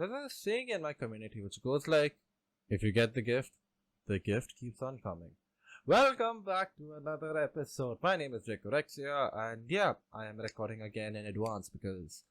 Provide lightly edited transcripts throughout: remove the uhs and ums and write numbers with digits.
There's a saying in my community which goes like, if you get the gift keeps on coming. Welcome back to another episode. My name is Rexia, and yeah, I am recording again in advance because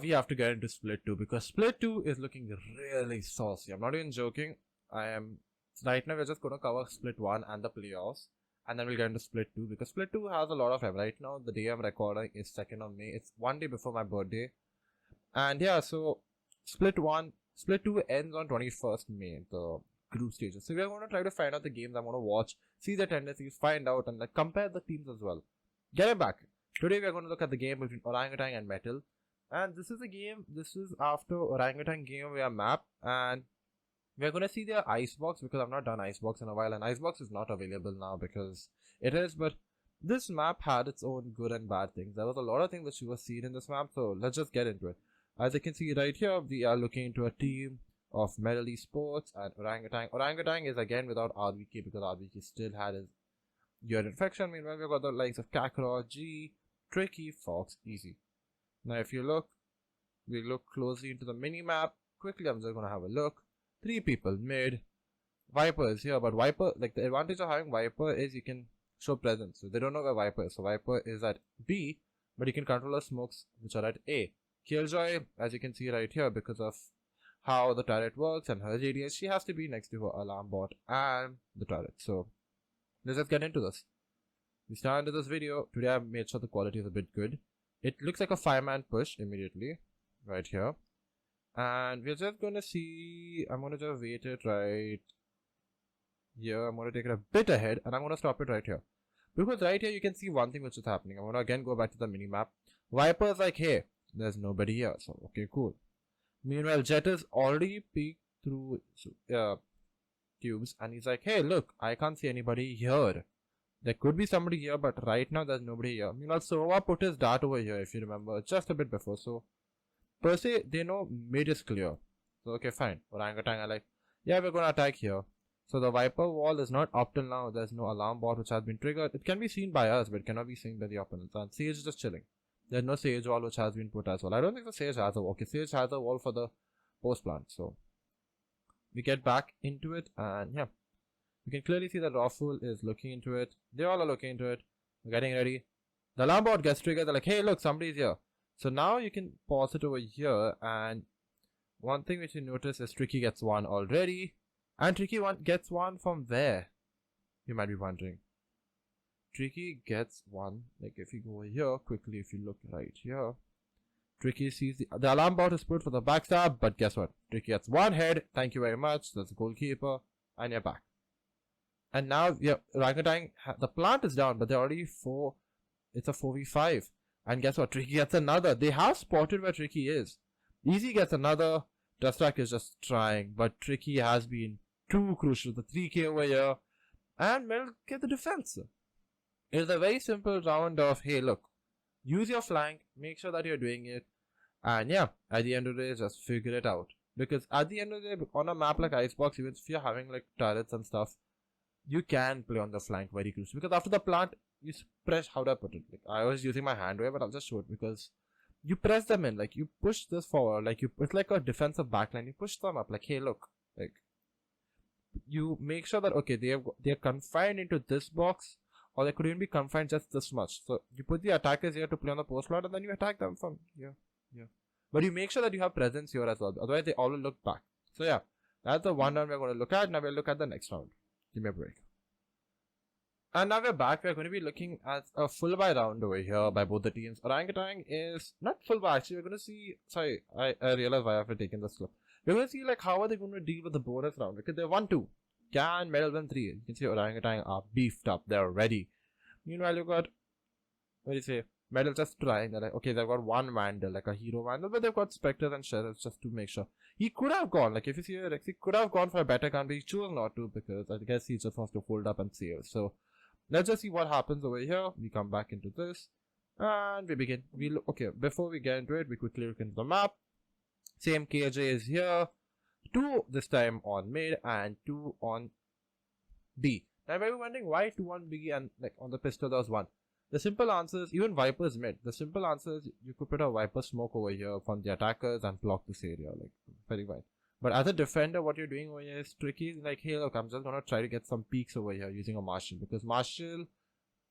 we have to get into Split 2 because Split 2 is looking really saucy. I'm not even joking. Right now we're just going to cover Split 1 and the playoffs, and then we'll get into Split 2 because Split 2 has a lot of time. Right now, the day I'm recording is 2nd of May. It's one day before my birthday. And yeah, so Split 2 ends on 21st May, the group stages. So we're going to try to find out the games I'm going to watch, see the tendencies, find out, and compare the teams as well. Get it back. Today we're going to look at the game between Orangutan and Metal. And this is after Orangutan game via map, and we're going to see their icebox because I've not done icebox in a while, and icebox is not available now because it is, but this map had its own good and bad things. There was a lot of things that you were seen in this map, so let's just get into it. As you can see right here, we are looking into a team of Metal Esports and Orangutan. Orangutan is again without RVK because RVK still had his ear infection. Meanwhile, we've got the likes of Kakarot, G, Tricky, Fox, Easy. Now, if we look closely into the mini map. Quickly, I'm just going to have a look. 3 people mid. Viper is here, but Viper, the advantage of having Viper is you can show presence. So they don't know where Viper is. So Viper is at B, but you can control the smokes which are at A. Killjoy, as you can see right here, because of how the turret works and her JDS, she has to be next to her alarm bot and the turret. So let's just get into this. We start into this video. Today I made sure the quality is a bit good. It looks like a 5-man push immediately right here. And we're just going to see, I'm going to just wait it right here. I'm going to take it a bit ahead and I'm going to stop it right here. Because right here you can see one thing which is happening. I'm going to again go back to the mini map. Viper's like, hey, there's nobody here, so okay, cool. Meanwhile, Jet is already peeked through tubes and he's like, hey, look, I can't see anybody here. There could be somebody here, but right now there's nobody here. Meanwhile, Sova put his dart over here, if you remember, just a bit before. So, per se, they know mid is clear. So, okay, fine. Orangutan are like, yeah, we're gonna attack here. So, the Viper wall is not up till now. There's no alarm bot which has been triggered. It can be seen by us, but it cannot be seen by the opponents. And Sage is just chilling. There's no Sage wall which has been put as well. I don't think the Sage has a wall. Okay, Sage has a wall for the post plant. So we get back into it, and yeah, you can clearly see that Rawful is looking into it. They all are looking into it. We're getting ready. The alarm bot gets triggered. They're like, hey, look, somebody's here. So now you can pause it over here, and one thing which you notice is Tricky gets one already, and Tricky gets one from where? You might be wondering. Tricky gets one, like if you go here quickly, if you look right here, Tricky sees the alarm bot is put for the backstab, but guess what? Tricky gets one head, thank you very much, that's the goalkeeper, and you're back. And now, yeah, Orangutan, the plant is down, but they're already it's a 4v5, and guess what? Tricky gets another. They have spotted where Tricky is. Easy gets another, Dustrak is just trying, but Tricky has been too crucial, the 3k over here, and Metal get the defense. It's a very simple round of, hey, look, use your flank, make sure that you're doing it, and yeah, at the end of the day, just figure it out. Because at the end of the day, on a map like Icebox, even if you're having like turrets and stuff, you can play on the flank very close. Because after the plant, you press, how do I put it? Like, I was using my hand wave, but I'll just show it because you press them in, like you push this forward, like it's like a defensive backline, you push them up, like, hey, look, like, you make sure that, okay, they're confined into this box, or they could even be confined just this much. So you put the attackers here to play on the post plot, and then you attack them from here. Yeah. But you make sure that you have presence here as well. Otherwise, they all will look back. So yeah, that's the one round we're going to look at. Now we'll look at the next round. Give me a break. And now we're back. We're going to be looking at a full buy round over here by both the teams. Orangutan is not full buy. Actually, we're going to see. Sorry, I realized why I've taken this clip. We're going to see like how are they going to deal with the bonus round because they're 1-2. Can Metal win 3? You can see Orangutan are beefed up. They're ready. Meanwhile, you got, what do you say? Metal just trying. They're like, okay, they've got one Vandal, like a hero Vandal, but they've got Spectres and Sheriffs just to make sure. He could have gone, like if you see Rex, he could have gone for a better gun, but he chose not to because I guess he just wants to hold up and save. So let's just see what happens over here. We come back into this and we begin. We look, okay, before we get into it, we quickly look into the map. Same KJ is here. 2 this time on mid and 2 on B. Now, I may be wondering why 2 on B and like on the pistol there was 1. The simple answer is, even Viper's mid. The simple answer is you could put a Viper smoke over here from the attackers and block this area, like very wide. But as a defender, what you're doing over here is tricky. Like, hey, look, I'm just gonna try to get some peaks over here using a Marshall, because Marshall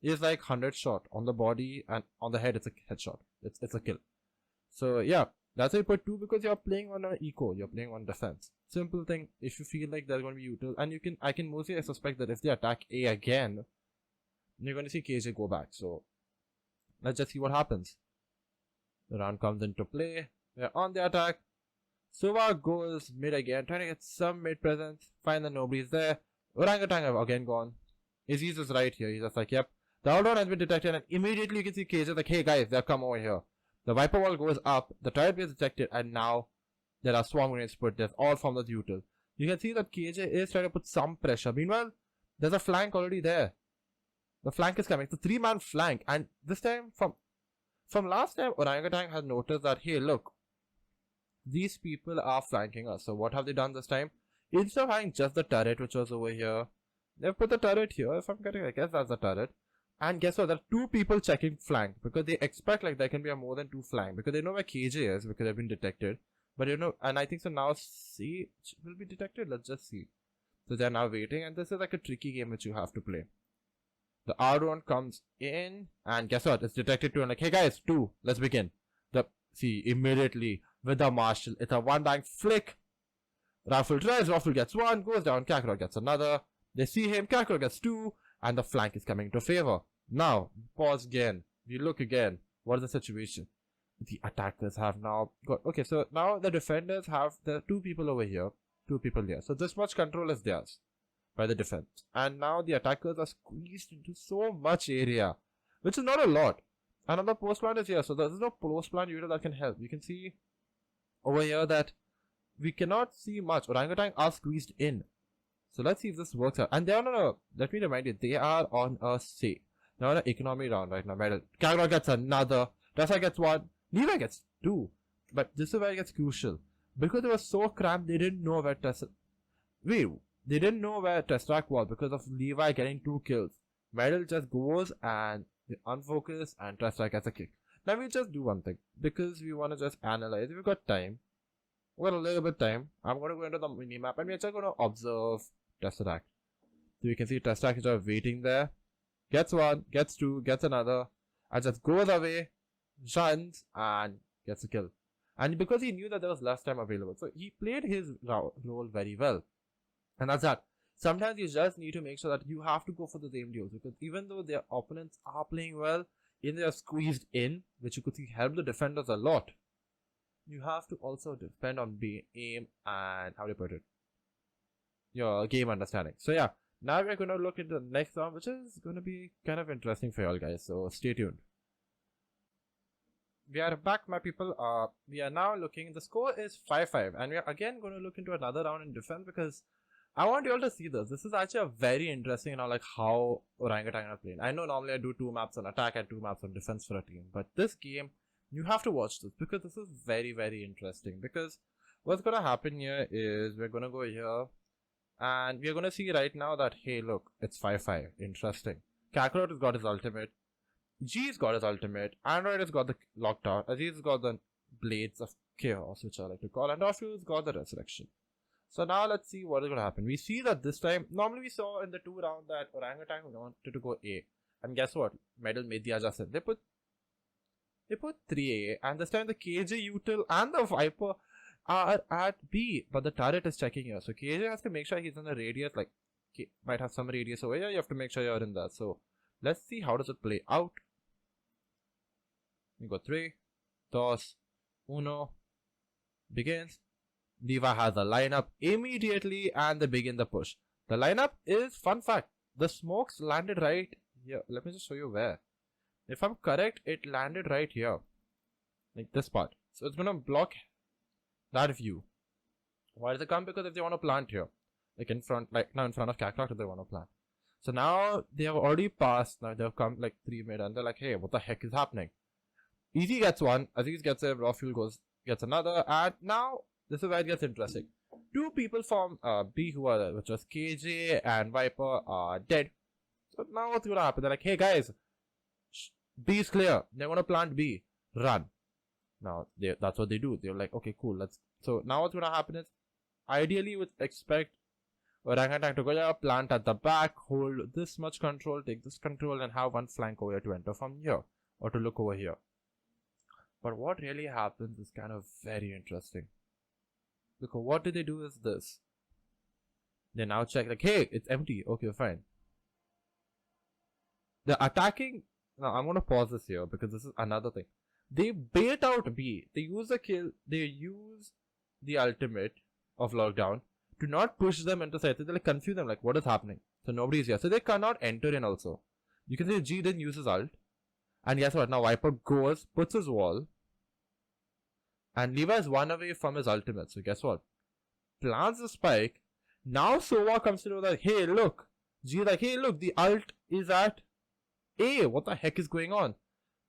is like 100 shot on the body, and on the head it's a headshot. It's a kill. So yeah, that's why you put 2, because you're playing on an eco, you're playing on defense. Simple thing. If you feel like they're going to be util, and I can mostly suspect that if they attack A again, you're going to see KJ go back. So let's just see what happens. The round comes into play. We're on the attack. Suva goes mid again, trying to get some mid presence. Find that nobody's there. Orangutan have again gone. Azys is right here. He's just like, yep. The outdoor has been detected, and immediately you can see KJ like, hey guys, they've come over here. The Viper wall goes up, the turret is detected, and now there are swarm grenades put there, all from the util. You can see that KJ is trying to put some pressure. Meanwhile, there's a flank already there. The flank is coming. It's a 3-man flank, and this time, from last time, Orangutan has noticed that, hey, look, these people are flanking us. So what have they done this time? Instead of having just the turret, which was over here, they've put the turret here. If I'm getting, I guess that's the turret. And guess what? There are 2 people checking flank, because they expect like there can be a more than 2 flank, because they know where KJ is, because they've been detected. But you know, and I think so now C will be detected. Let's just see. So they're now waiting, and this is like a tricky game which you have to play. The R1 comes in, and guess what? It's detected too, and like, hey guys, 2, let's begin. See, immediately with the Marshall, it's a 1-bang flick. Raffle tries, Raffle gets 1, goes down, Kakarot gets another. They see him, Kakarot gets 2, and the flank is coming into favor. Now, pause again. We look again. What is the situation? The attackers have now got... Okay, so now the defenders have the 2 people over here, 2 people here. So this much control is theirs by the defense. And now the attackers are squeezed into so much area, which is not a lot. Another post plant is here, so there's no post plant unit that can help. You can see over here that we cannot see much. Orangutan are squeezed in. So let's see if this works out. And they are on a, let me remind you, they are on a say. They're on an economy round right now. Kakarot gets another. Tessa gets 1. Levi gets 2. But this is where it gets crucial. Because they were so cramped, they didn't know where Tessa... Wait, they didn't know where Tesseract was because of Levi getting 2 kills. Medal just goes and they unfocus, and Tesseract gets a kick. Now we'll just do one thing. Because we want to just analyze. If we've got time. We've got a little bit of time. I'm going to go into the minimap, and we're just going to observe Tesseract. So you can see Tesseract is just waiting there. Gets 1, gets 2, gets another, and just goes away, runs, and gets a kill. And because he knew that there was less time available, so he played his role very well. And that's that. Sometimes you just need to make sure that you have to go for the aim deals, because even though their opponents are playing well, if they are squeezed in, which you could see help the defenders a lot, you have to also depend on aim and, how do you put it, your game understanding. So yeah, now we're going to look into the next round, which is going to be kind of interesting for y'all guys, so stay tuned. We are back, my people. We are now looking, the score is 5-5, and we are again going to look into another round in defense, because I want you all to see this. This is actually a very interesting, you know, like how Orangutan are playing. I know normally I do 2 maps on attack and 2 maps on defense for a team, but this game, you have to watch this, because this is very, very interesting. Because what's going to happen here is we're going to go here, and we're going to see right now that, hey, look, it's 5-5. Interesting. Kakarot has got his ultimate. G's got his ultimate. Android has got the lockdown. Azys has got the blades of chaos, which I like to call. And Orpheus got the resurrection. So now let's see what is going to happen. We see that this time, normally we saw in the 2 rounds that Orangutan wanted to go A. And guess what? Medal made the adjustment. They put 3A. And this time the KJ util and the Viper are at B. But the turret is checking here. So KJ has to make sure he's in the radius. Like, might have some radius over here. You have to make sure you're in that. So let's see how does it play out. We got 3, 2, 1, begins. Levi has a lineup immediately, and they begin the push. The lineup is, fun fact, the smokes landed right here. Let me just show you where. If I'm correct, it landed right here. Like this part. So it's gonna block that view. Why does it come? Because if they want to plant here, like in front, like now in front of Kakarot, if they want to plant. So now they have already passed. Now they've come like 3 mid, and they're like, hey, what the heck is happening? Easy gets 1, Azys gets a, Raw Fuel gets another, and now this is where it gets interesting. 2 people from B who are there, which was KJ and Viper, are dead. So now what's gonna happen? They're like, hey guys, B is clear. They're gonna plant B. Run. Now that's what they do. They're like, okay, cool. So now what's gonna happen is, ideally you would expect orangutan to go plant at the back, hold this much control, take this control, and have one flank over here to enter from here or to look over here. But what really happens is kind of very interesting. Look, what they do is this. They now check like, hey, it's empty. Okay, fine. The attacking. Now I'm gonna pause this here because this is another thing. They bait out B. They use the kill. They use the ultimate of lockdown to not push them into side. They like confuse them, like what is happening. So nobody is here. So they cannot enter in also. You can see G didn't use his ult. And guess what? Now Viper goes, puts his wall. And Levi is one away from his ultimate. So guess what? Plants the spike. Now Sova comes to know that, hey, look. G is like, hey, look, the ult is at A. What the heck is going on?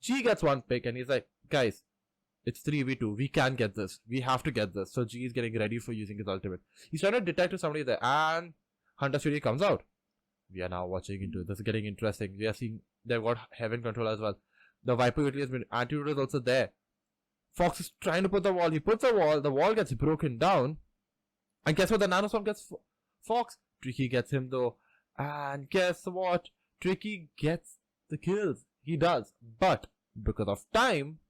G gets one pick and he's like, guys, it's 3v2. We can get this. We have to get this. So G is getting ready for using his ultimate. He's trying to detect if somebody there. And Hunter Studio comes out. We are now watching into it. This is getting interesting. We are seeing they've got heaven control as well. The Viper utility has been, antidote is also there. Fox is trying to put the wall. He puts the wall gets broken down. And guess what? The nanoswarm gets Fox. Tricky gets him though. And guess what? Tricky gets the kills. He does. But because of time,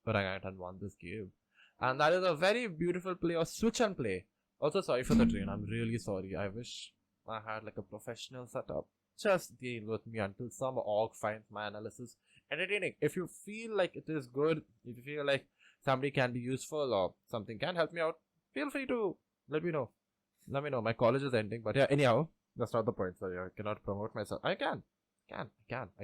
orangutan won this game. And that is a very beautiful play of switch and play. Also, sorry for the drain. I'm really sorry. I wish I had like a professional setup. Just deal with me until some org finds my analysis entertaining. If you feel like it is good, if you feel like somebody can be useful or something can help me out, feel free to let me know. Let me know. My college is ending, but yeah, anyhow, that's not the point. Sorry, I cannot promote myself. I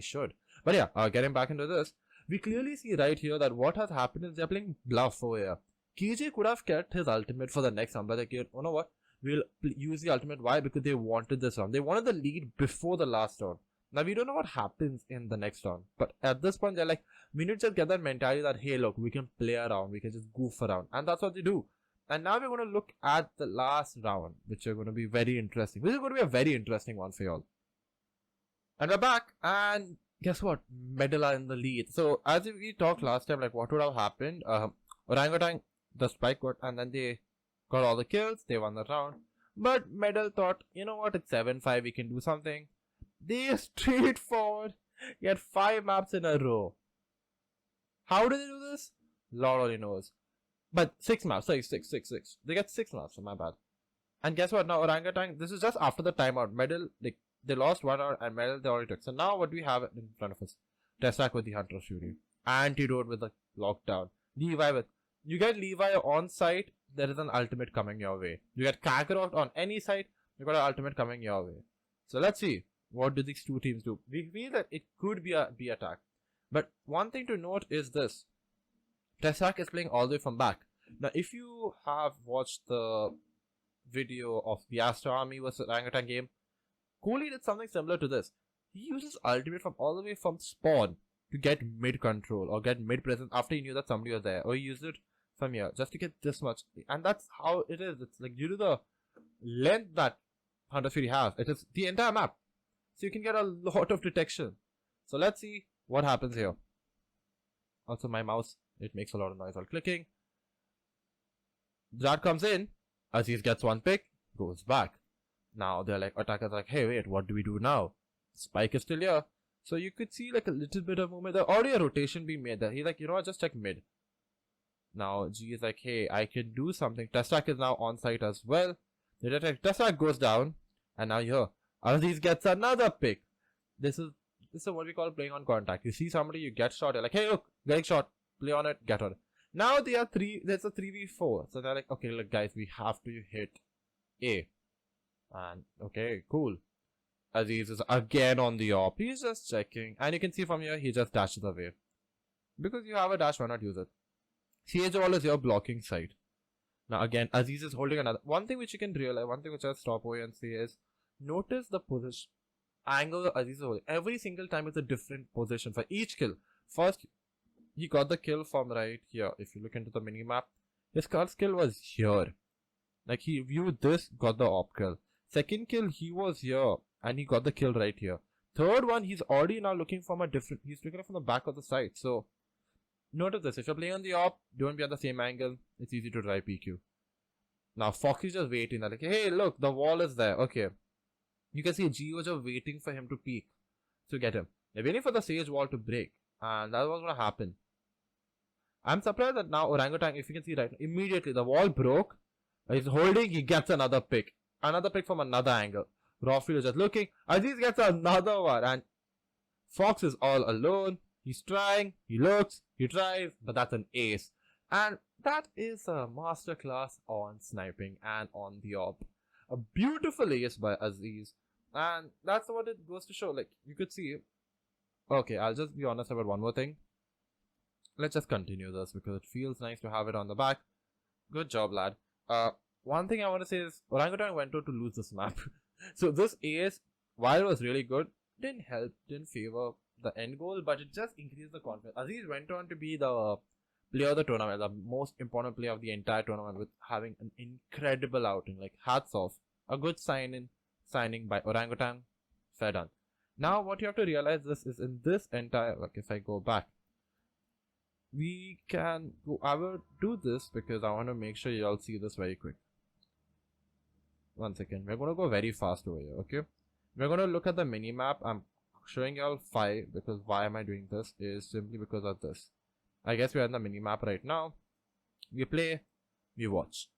should. But yeah, getting back into this, we clearly see right here that what has happened is they're playing bluff over here. KJ could have kept his ultimate for the next round, but they you know what? We'll use the ultimate. Why? Because they wanted this round. They wanted the lead before the last round. Now, we don't know what happens in the next round. But at this point, they're like, we need to just get that mentality that, hey, look, we can play around. We can just goof around. And that's what they do. And now we're going to look at the last round, which are going to be very interesting. This is going to be a very interesting one for y'all. And we're back. And guess what? Medal are in the lead. So, as we talked last time, like, what would have happened? Orangutan, the spike got, and then they got all the kills, they won the round. But Medal thought, you know what, it's 7-5, we can do something. They straightforward get 5 maps in a row. How do they do this? Lord only knows. But 6 maps, sorry, 6. They get 6 maps, so my bad. And guess what, now Orangutan, this is just after the timeout. Medal, they lost 1 hour and Medal they already took. So now what do we have in front of us? Tessac with the Hunter Fury. Antidote with the lockdown. Levi with, you get Levi on site, there is an ultimate coming your way. You get Kakarot on any side, you got an ultimate coming your way. So let's see, what do these two teams do? We feel that it could be a B attack. But one thing to note is this. Tessac is playing all the way from back. Now if you have watched the video of the Astro Army vs Orangutan game, Kohli did something similar to this. He uses ultimate from all the way from spawn to get mid control or get mid presence after he knew that somebody was there. Or he used it from here just to get this much, and that's how it is. It's like due to the length that Hunter Fury has, it is the entire map, so you can get a lot of detection. So let's see what happens here. Also my mouse, it makes a lot of noise while clicking. That comes in, Azys gets one pick, goes back. Now they're like, attackers are like, hey wait, what do we do now? Spike is still here, so you could see like a little bit of movement. There's already a rotation being made there. He's like, you know what, just check mid. Now G is like, hey, I can do something. Tessac is now on site as well. The Tessac goes down, and now here, Azys gets another pick. This is what we call playing on contact. You see somebody, you get shot, you're like, hey look, getting shot, play on it, get on it. Now they are there's a 3v4. So they're like, okay, look guys, we have to hit A. And okay, cool. Azys is again on the op. He's just checking. And you can see from here, he just dashes away. Because you have a dash, why not use it? CH wall is your blocking side. Now again, Azys is holding another. One thing which you can realize, one thing which I'll stop over and say is, notice the position, angle that Azys is holding. Every single time it's a different position for each kill. First, he got the kill from right here. If you look into the mini map, his first kill was here. Like he viewed this, got the op kill. Second kill, he was here and he got the kill right here. Third one, he's already now looking from a different, he's looking from the back of the side. So notice this, if you're playing on the op, don't be at the same angle, it's easy to drive PQ. Now Fox is just waiting, like, hey look, the wall is there, okay. You can see G was just waiting for him to peek, to get him. They're waiting for the Sage wall to break, and that was going to happen. I'm surprised that now Orangutan, if you can see right, immediately the wall broke, he's holding, he gets another pick from another angle. Rawfield is just looking, Azys gets another one, and Fox is all alone. He's trying, he looks, he tries, but that's an ace. And that is a masterclass on sniping and on the op. A beautiful ace by Azys, and that's what it goes to show. Like, you could see. Okay, I'll just be honest about one more thing. Let's just continue this because it feels nice to have it on the back. Good job, lad. One thing I want to say is Orangutan went on to lose this map. So this ace, while it was really good, didn't help, didn't favor the end goal, but it just increased the confidence. Azys went on to be the player of the tournament, the most important player of the entire tournament, with having an incredible outing. Like, hats off. A good signing by Orangutan. Fair done. Now what you have to realize this is in this entire, like, if I go back, we can go, I will do this because I want to make sure you all see this very quick. 1 second, we're going to go very fast over here, okay? We're going to look at the mini map. I'm showing you all 5 because why am I doing this is simply because of this. I guess we're in the mini map right now. We play, we watch.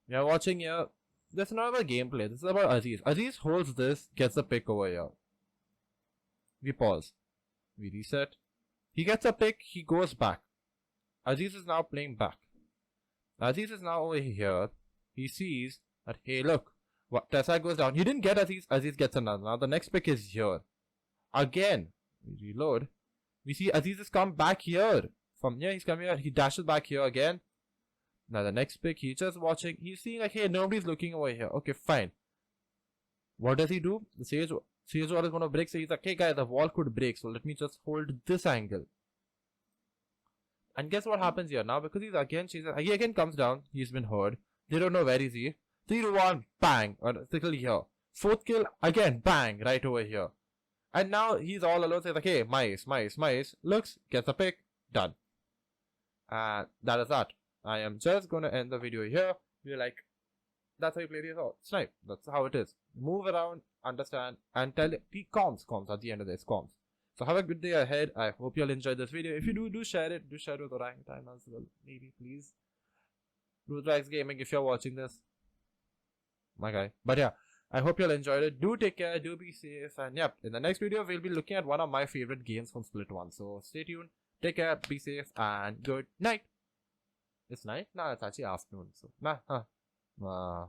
We are watching here. This is not about gameplay, this is about Azys. Azys holds this, gets a pick over here. We pause. We reset. He gets a pick, he goes back. Azys is now playing back. Azys is now over here. He sees that, hey look, what Tessa goes down. He didn't get Azys, Azys gets another. Now the next pick is here. Again, we reload. We see Azys has come back here. From here, he's coming here. He dashes back here again. Now the next pick, he's just watching. He's seeing like, hey, nobody's looking over here. Okay, fine. What does he do? The Sage wall is going to break. So he's like, hey guys, the wall could break. So let me just hold this angle. And guess what happens here now? Because he again comes down. He's been heard. They don't know where is he. 3-1, bang. Or still here. 4th kill, again, bang. Right over here. And now he's all alone. Says like, hey, my ace. Looks, gets a pick. Done. And that is that. I am just going to end the video here. We're like, that's how you play the snipe. That's how it is. Move around, understand, and tell it. Be comms at the end of this. Comms. So have a good day ahead. I hope you'll enjoy this video. If you do share it. Do share it with Orangutan as well. Maybe, please. Ruthless Gaming, if you're watching this. My guy. But yeah, I hope you'll enjoyed it. Do take care. Do be safe. And yeah, in the next video, we'll be looking at one of my favorite games from Split 1. So stay tuned. Take care. Be safe. And good night. It's night? Nah, it's actually afternoon. So, nah.